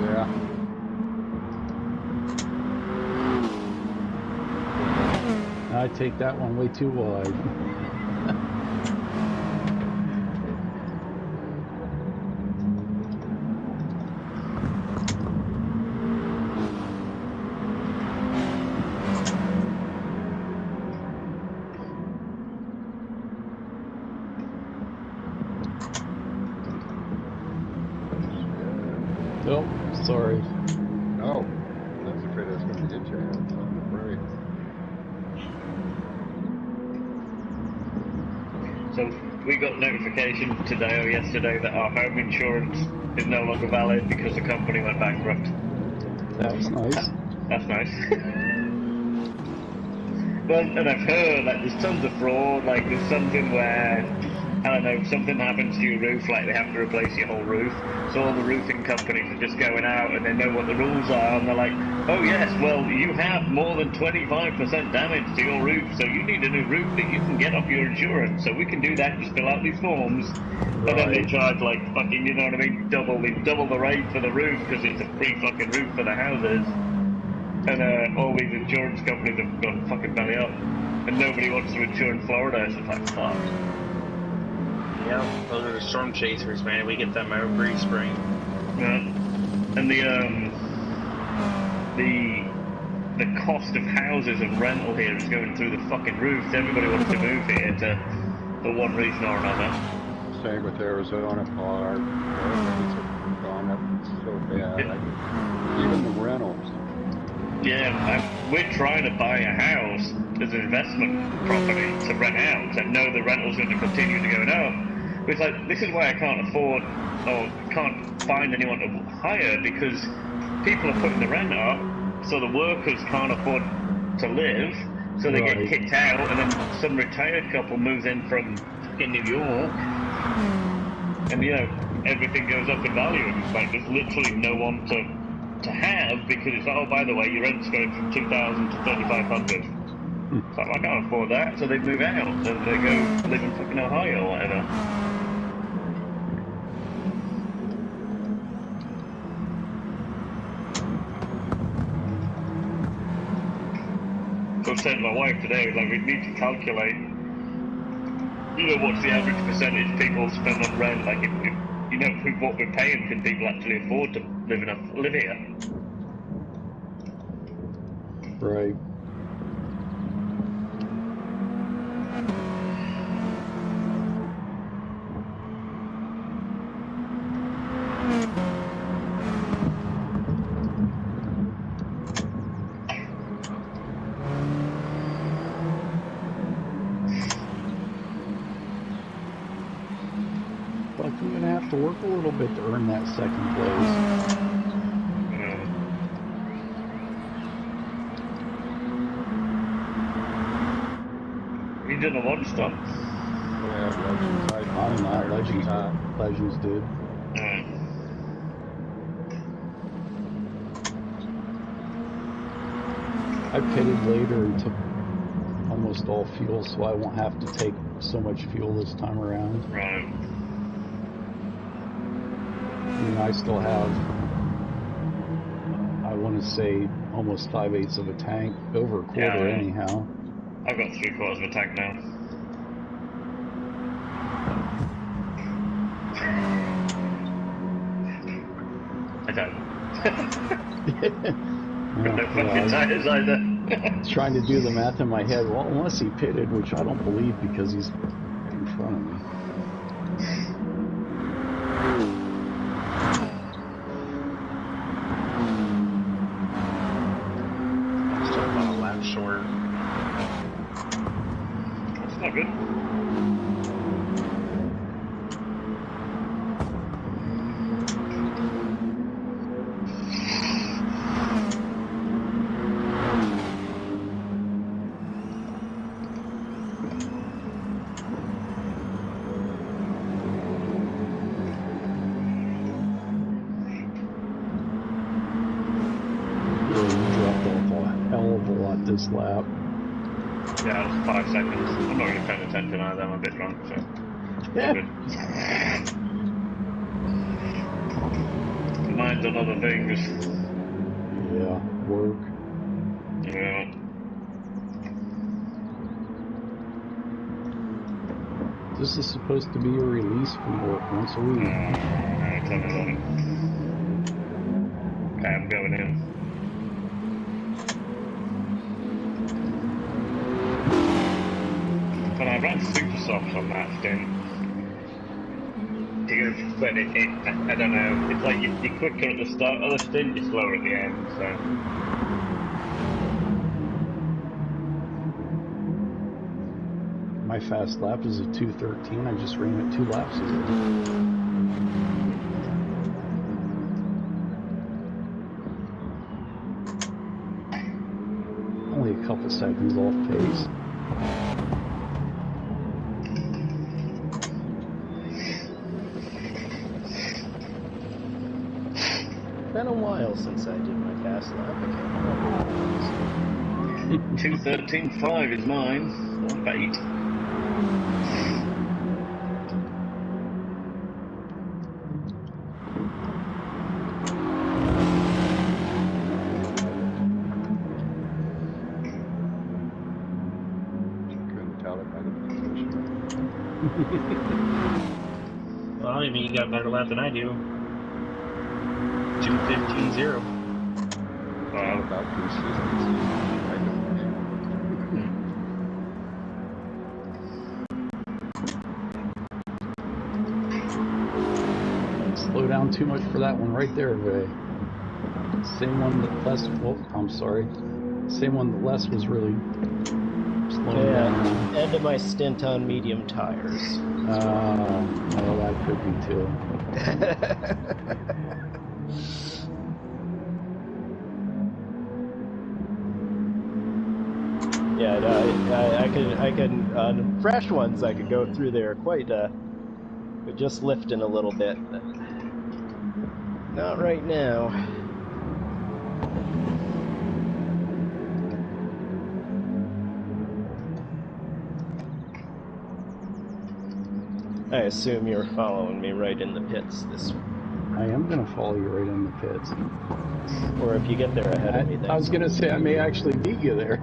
Yeah. I take that one way too wide. Oh, sorry. Oh, I was afraid I was going to hit your hands on the brakes. So we got notification today or yesterday that our home insurance is no longer valid because the company went bankrupt. That was nice. That's nice. Well, and I've heard like there's tons of fraud. Like there's something where I don't know, something happens to your roof, like they have to replace your whole roof. So all the roofing companies are just going out and they know what the rules are, and they're like, oh yes, well you have more than 25% damage to your roof, so you need a new roof that you can get off your insurance. So we can do that. Just fill out these forms, and then they charge like fucking, you know what I mean, double the rate for the roof because it's a free fucking roof for the houses. and all these insurance companies have gone fucking belly up, and nobody wants to insure in Florida. So it's like, fuck. Yeah, those are the storm chasers, man. We get them every spring. Yeah. And the cost of houses and rental here is going through the fucking roof. Everybody wants to move here for one reason or another. Same with Arizona, Park. Everything's gone up so bad. Even the rentals. Yeah, we're trying to buy a house as an investment property to rent out, and know the rental's going to continue to go up. But it's like, this is why I can't afford or can't find anyone to hire, because people are putting the rent up, so the workers can't afford to live, so they get kicked out, and then some retired couple moves in from fucking New York, and everything goes up in value, and it's like there's literally no one to have, because it's like, oh, by the way, your rent's going from $2,000 to $3,500. It's like, I can't afford that, so they move out, and they go live in fucking Ohio or whatever. I was saying to my wife today, like, we need to calculate, what's the average percentage people spend on rent, like, if what we're paying, can people actually afford to live here? Right. But I'm gonna have to work a little bit to earn that second place. You didn't want stuff. Yeah, Legends. I'm not. Legends did. I pitted later and took almost all fuel, so I won't have to take so much fuel this time around. Right. I still have, I want to say, almost 5/8 of a tank, over a quarter anyhow. I've got 3/4 of a tank now. I don't. Got no fucking tires either. Trying to do the math in my head. Well, unless he pitted, which I don't believe because he's in front of me. Still about a lap short. That's not good. This lap. Yeah, it was 5 seconds. I'm not really paying attention either, I'm a bit drunk, so. Yeah. Good. Mine's on other things. Yeah, work. Yeah. This is supposed to be a release from work once a week. Tell me about it. Okay, I'm going in. But I ran super soft on that stint. But I don't know, it's like you're quicker at the start of the stint, you're slower at the end, so. My fast lap is a 2:13. I just ran it 2 laps ago. Only a couple seconds off pace. Been a while since I did my fast lap. I can't remember. 2:13.5 is mine. Not bad. Well, I mean, you got a better lap than I do. 2:15.0. Wow. About consistency, I don't. Slow down too much for that one right there, Ray. Same one that Les. Well, I'm sorry. Same one that Les was really slowing down. End of my stint on medium tires. Well, that could be too. Yeah, no, I can on fresh ones I could go through there quite just lifting a little bit, but not right now. I assume you're following me right in the pits this. I am going to follow you right in the pits. Or if you get there ahead of me, then. I was going to say I may actually beat you there.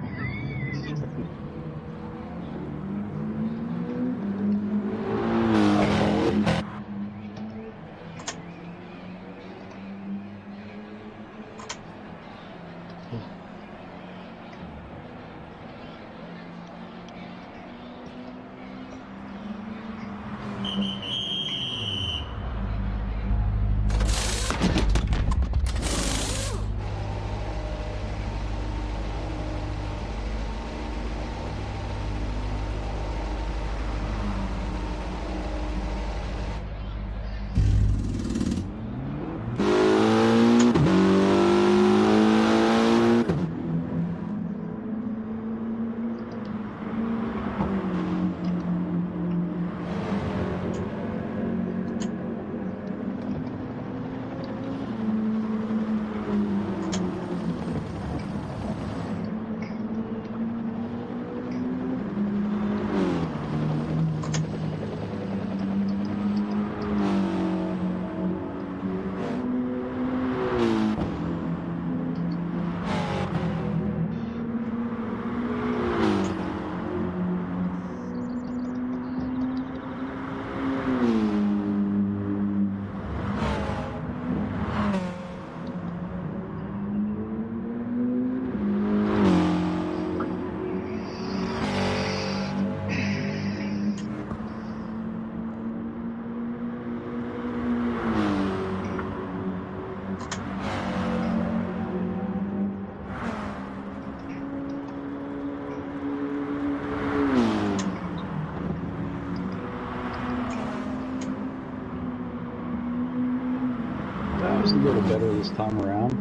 A little better this time around.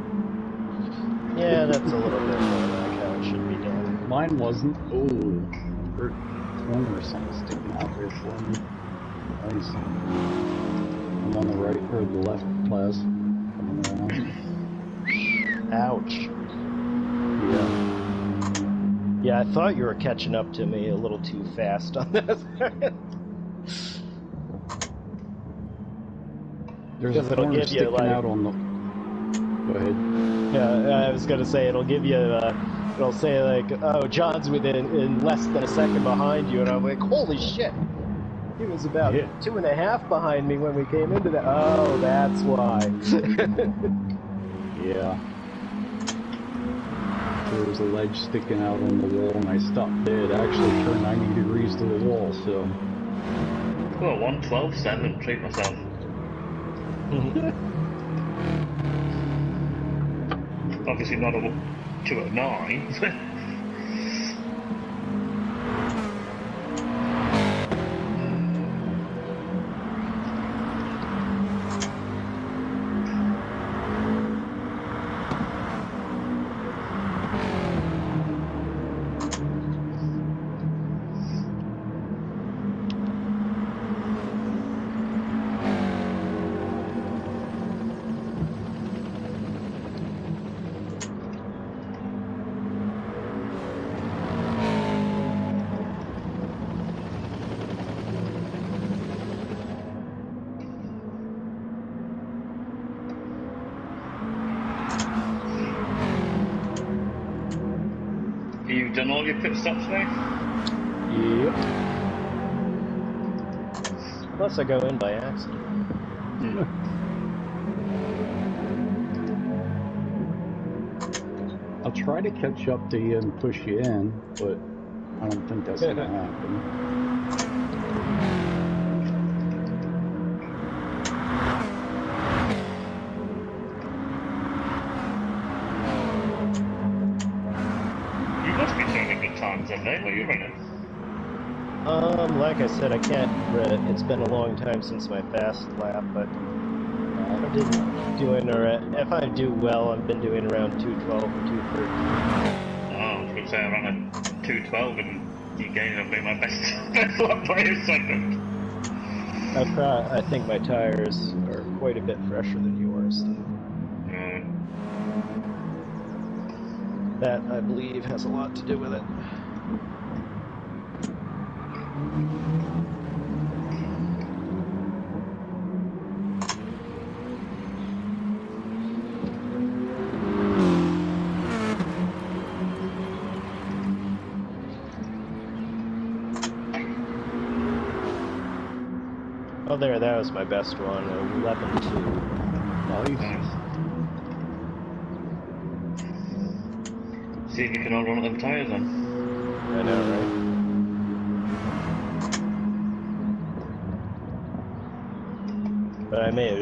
Yeah, that's a little bit more like how it should be done. Mine wasn't. Oh, hurt corner or something sticking out there for me. Nice. I'm on the right or the left, class. Ouch. Yeah. Yeah, I thought you were catching up to me a little too fast on this. There's a corner sticking out on the... Go ahead. Yeah, I was going to say, it'll give you, it'll say like, oh, John's in less than a second behind you, and I'm like, holy shit! He was about 2.5 behind me when we came into that. Oh, that's why. Yeah. There was a ledge sticking out on the wall, and I stopped dead. I actually turned 90 degrees to the wall, so... Well, 112.7, treat myself. Obviously not a 209. You've done all your pit stops now? Yep. Unless I go in by accident. I'll try to catch up to you and push you in, but I don't think that's going to happen. You must be turning good times then, mate. What are you running? Like I said, I can't. It's been a long time since my fast lap, but I've been doing if I do well, I've been doing around 212 or 213. Oh, I was going to say I ran a 212 and you gained up being my best lap by a second. I think my tires are quite a bit fresher than yours. That, I believe, has a lot to do with it. Oh, there, that was my best one, 11.2. Nice. See if you can hold on to them tyres then. I know, right? But I may have,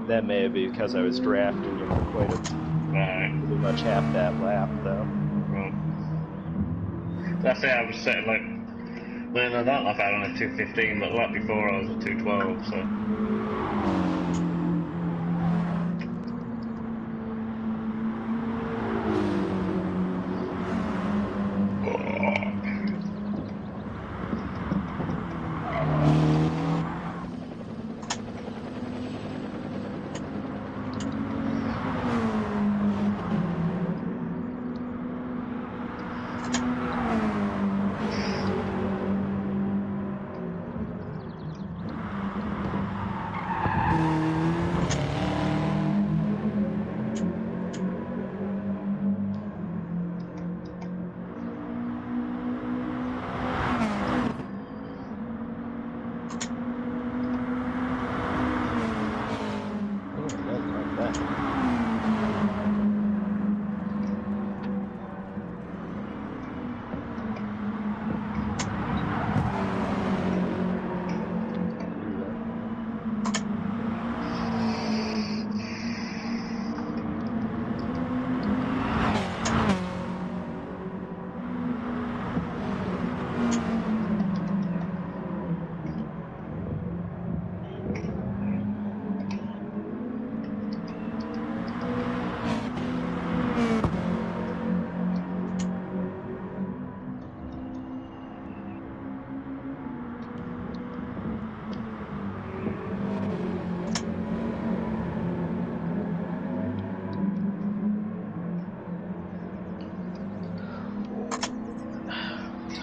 that may have been because I was drafting you for quite pretty much half that lap, though. Right. That's it, I was setting like, well, no, that lap I had on a 215, but the lap before I was at 212, so.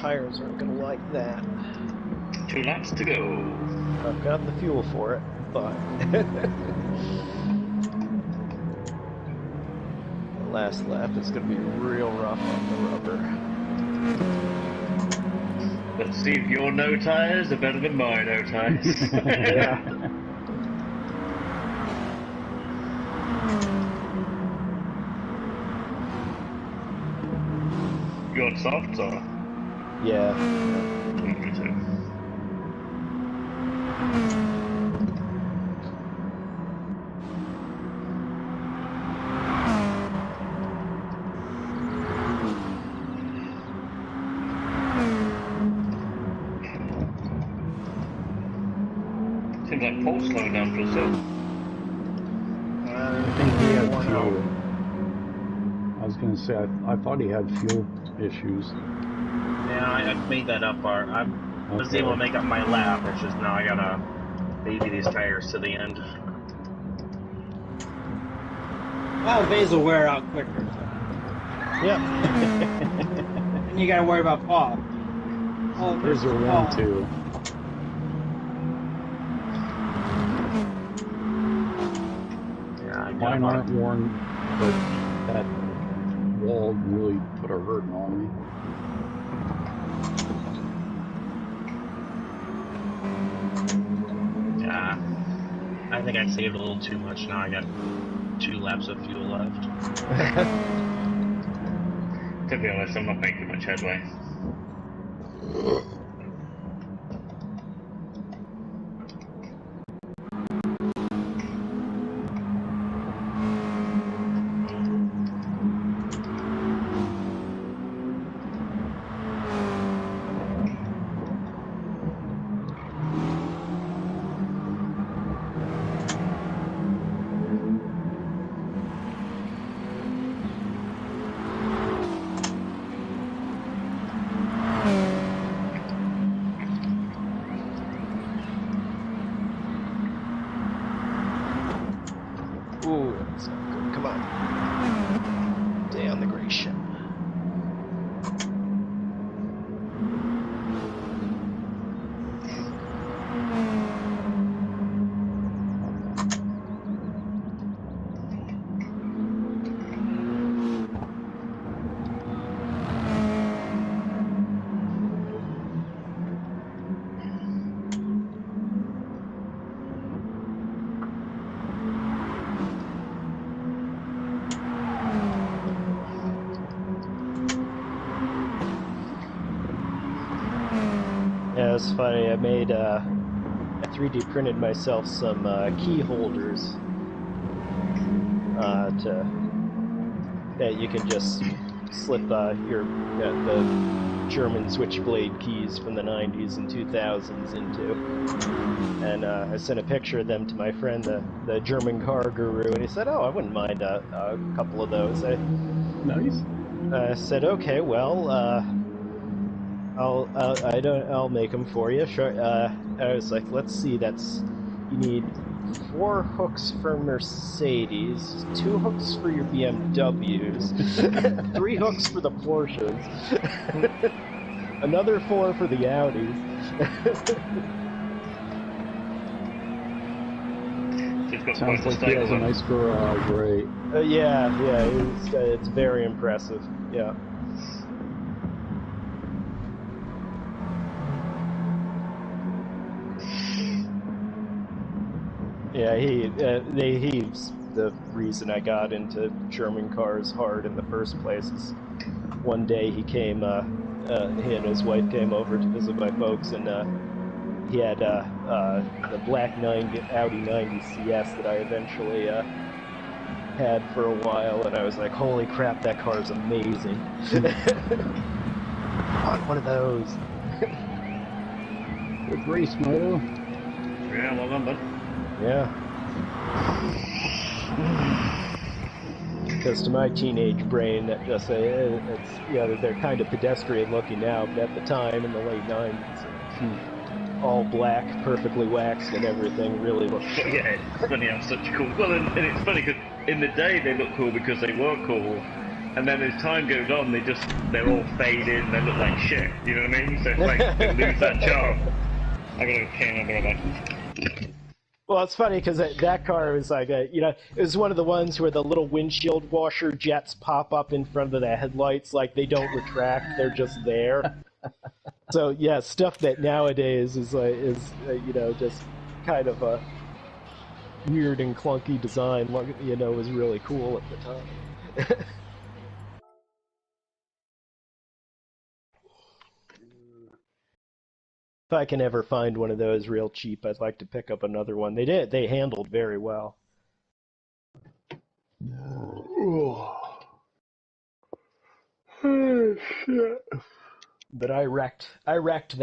Tires aren't going to like that. 2 laps to go. I've got the fuel for it, but the last lap is going to be real rough on the rubber. Let's see if your no tyres are better than my no tyres. Yeah. You on softs or? Yeah. Me too. Seems like Paul's slowing down for himself. I think he had fuel. I was going to say, I thought he had fuel issues. Yeah, I made that up. I was able to make up my lap. It's just now I gotta baby these tires to the end. Well, these will wear out quicker. So. Yep. And you gotta worry about Paul. Oh, Here's your Paul. 1, 2. Yeah, I Mine aren't worn, but that wall really put a hurting on me. I think I saved a little too much. Now I got 2 laps of fuel left. To be honest, I'm not making much headway. Ooh, that's not good. Come on. Stay on the gray ship. Yeah, it's funny. I made, I 3D printed myself some key holders that you can just slip the German switchblade keys from the 90s and 2000s into. And I sent a picture of them to my friend, the German car guru, and he said, "Oh, I wouldn't mind a couple of those." Nice. I said, "Okay, well, I'll make them for you." Sure. I was like, "Let's see. You need 4 hooks for Mercedes, 2 hooks for your BMWs, 3 hooks for the Porsches, another 4 for the Audis." She's got Sounds quite like a he stable has a then. nice garage, right? Yeah, it's very impressive. Yeah. Yeah, he's the reason I got into German cars hard in the first place. Is one day he and his wife came over to visit my folks, and he had the black Audi 90 CS that I eventually had for a while, and I was like, holy crap, that car's amazing. I want one of those. Good race, Moto. Yeah, well done, bud. Yeah. Because to my teenage brain, that just they're kind of pedestrian looking now, but at the time in the late 90s, all black, perfectly waxed, and everything really looked sharp. Yeah, it's funny how such cool. Well, and it's funny because in the day they look cool because they were cool, and then as time goes on, they're all faded and they look like shit. You know what I mean? So it's like they lose that charm. I gotta go back. Well, it's funny because that car was like it was one of the ones where the little windshield washer jets pop up in front of the headlights, like they don't retract; they're just there. So yeah, stuff that nowadays is just kind of a weird and clunky design, was really cool at the time. If I can ever find one of those real cheap, I'd like to pick up another one. They handled very well. Oh, shit. But I wrecked